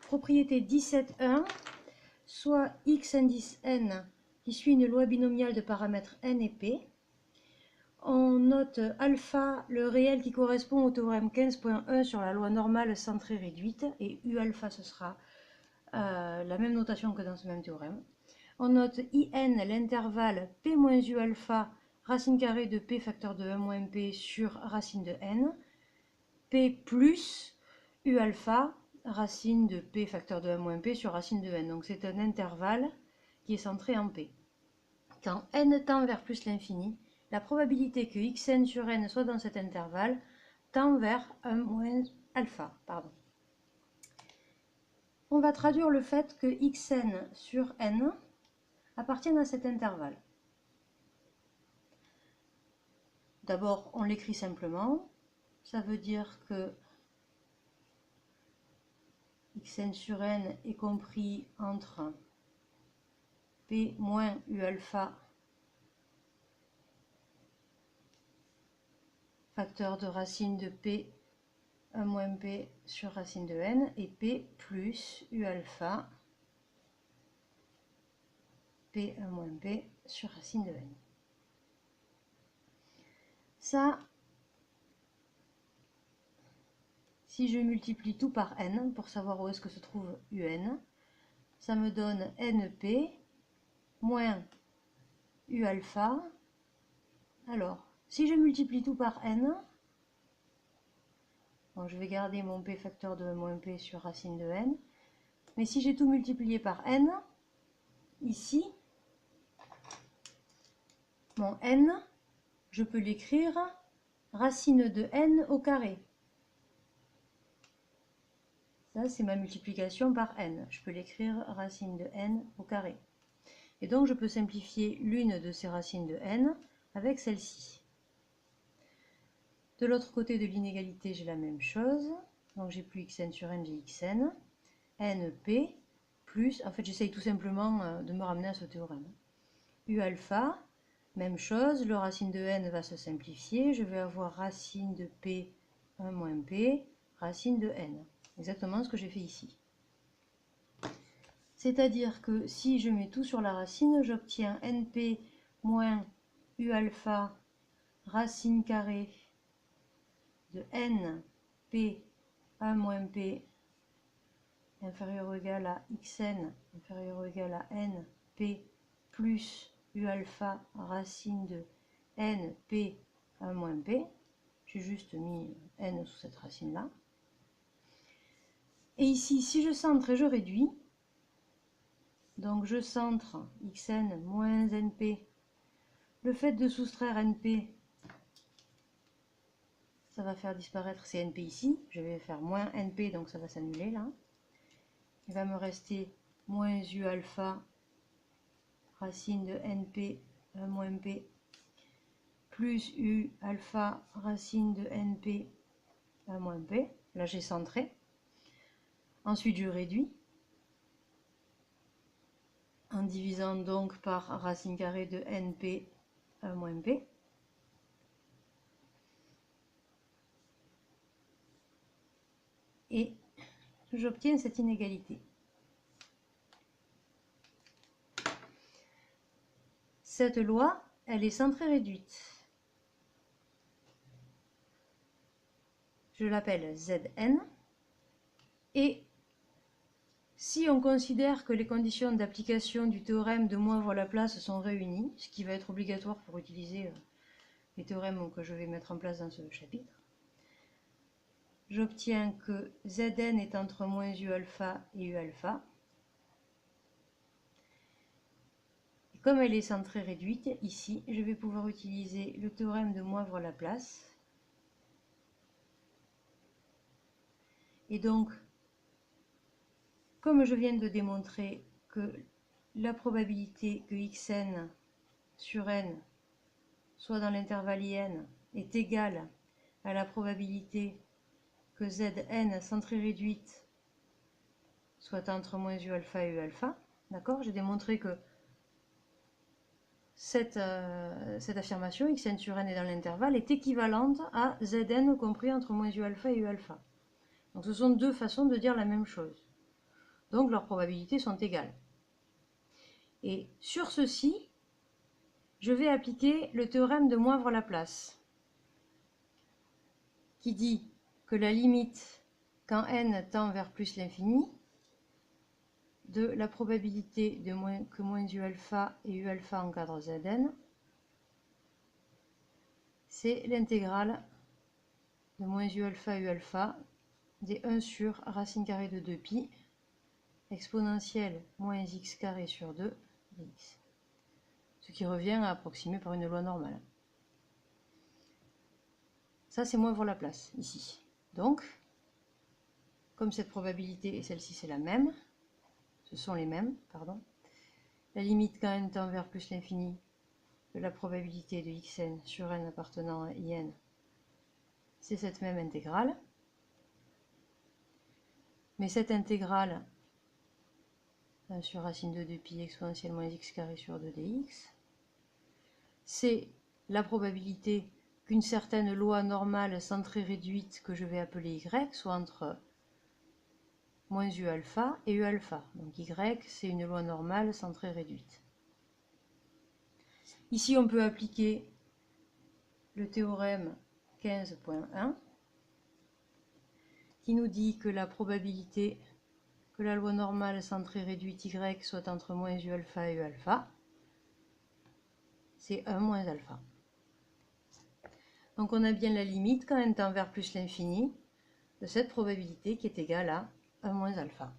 propriété 17.1, soit x indice n qui suit une loi binomiale de paramètres n et p. On note alpha, le réel qui correspond au théorème 15.1 sur la loi normale centrée réduite, et u alpha ce sera la même notation que dans ce même théorème. On note in, l'intervalle p moins u alpha, racine carrée de p facteur de 1 moins p sur racine de n, p plus u alpha, racine de p facteur de 1 moins p sur racine de n. Donc c'est un intervalle qui est centré en p. Quand n tend vers plus l'infini, la probabilité que xn sur n soit dans cet intervalle tend vers 1 moins alpha. On va traduire le fait que xn sur n appartienne à cet intervalle. D'abord, on l'écrit simplement. Ça veut dire que xn sur n est compris entre p moins u alpha facteur de racine de p 1 moins p sur racine de n et p plus u alpha p 1 moins p sur racine de n. Ça, si je multiplie tout par n pour savoir où est-ce que se trouve un, ça me donne np moins u alpha. Alors, si je multiplie tout par n, bon, je vais garder mon p facteur de 1 moins p sur racine de n, mais si j'ai tout multiplié par n, ici, mon n, je peux l'écrire racine de n au carré. Ça, c'est ma multiplication par n. Je peux l'écrire racine de n au carré. Et donc, je peux simplifier l'une de ces racines de n avec celle-ci. De l'autre côté de l'inégalité, j'ai la même chose. Donc, j'ai plus xn sur n, j'ai xn. np plus, en fait, j'essaye tout simplement de me ramener à ce théorème. U alpha, même chose, le racine de n va se simplifier. Je vais avoir racine de p 1 moins p, racine de n. Exactement ce que j'ai fait ici. C'est-à-dire que si je mets tout sur la racine, j'obtiens np moins u alpha racine carrée de n p 1 moins p inférieur ou égal à xn inférieur ou égal à n p plus u alpha racine de n p 1 moins p. J'ai juste mis n sous cette racine là. Et ici, si je centre et je réduis, donc je centre xn moins np, le fait de soustraire np, ça va faire disparaître ces np ici, je vais faire moins np, donc ça va s'annuler là. Il va me rester moins u alpha racine de np 1 moins p plus u alpha racine de np 1 moins p. Là j'ai centré. Ensuite je réduis en divisant donc par racine carrée de np 1 moins p. Et j'obtiens cette inégalité. Cette loi, elle est centrée réduite. Je l'appelle Zn. Et si on considère que les conditions d'application du théorème de Moivre-Laplace sont réunies, ce qui va être obligatoire pour utiliser les théorèmes que je vais mettre en place dans ce chapitre, j'obtiens que Zn est entre moins u alpha et u alpha. Et comme elle est centrée réduite, ici, je vais pouvoir utiliser le théorème de Moivre-Laplace. Et donc, comme je viens de démontrer que la probabilité que xn sur n soit dans l'intervalle in est égale à la probabilité que Zn centrée réduite soit entre moins u alpha et u alpha, d'accord? J'ai démontré que cette affirmation, xn sur n est dans l'intervalle, est équivalente à Zn compris entre moins u alpha et u alpha. Donc ce sont deux façons de dire la même chose. Donc leurs probabilités sont égales. Et sur ceci, je vais appliquer le théorème de Moivre-Laplace, qui dit que la limite, quand n tend vers plus l'infini, de la probabilité que moins u alpha et u alpha encadre Zn, c'est l'intégrale de moins u alpha des 1 sur racine carrée de 2pi exponentielle moins x carré sur 2 dx. Ce qui revient à approximer par une loi normale. Ça, c'est Moivre-Laplace, ici. Donc, comme cette probabilité et celle-ci, c'est la même, ce sont les mêmes, pardon, la limite quand n tend vers plus l'infini de la probabilité de xn sur n appartenant à in, c'est cette même intégrale. Mais cette intégrale, 1 sur racine de 2pi exponentielle moins x carré sur 2 dx, c'est la probabilité qu'une certaine loi normale centrée réduite que je vais appeler y soit entre moins u alpha et u alpha. Donc y, c'est une loi normale centrée réduite. Ici, on peut appliquer le théorème 15.1 qui nous dit que la probabilité que la loi normale centrée réduite y soit entre moins u alpha et u alpha, c'est 1 moins alpha. Donc on a bien la limite quand n tend vers plus l'infini de cette probabilité qui est égale à 1 moins alpha.